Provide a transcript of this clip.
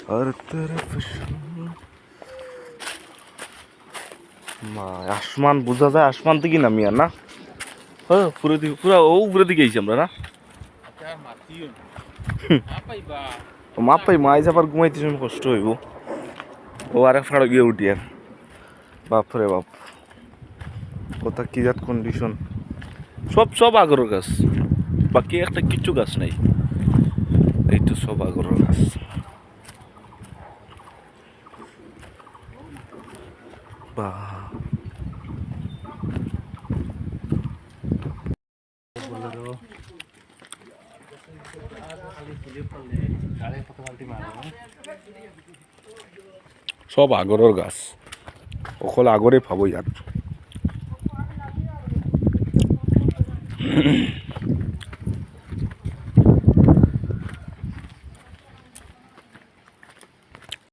हर तरफ আসমান বোঝা যায়, আসমান থেকে নামি আর না পুরো দিকে পুরো ও উপরে দিকে গেছি আমরা না মাপাই মাই যাবার ঘুমাইতে সময় কষ্ট হইব ও আর এক ফাড়া গিয়ে উঠি আর বাপরে বাপ কোথা কি জাত কন্ডিশন সব সব আগরের গাছ বাকি একটা কিচ্ছু গাছ নাই এই তো সব আগরের গাছ বাহ সব আগরের গাছ অকল আগরে পাবো ইয়াত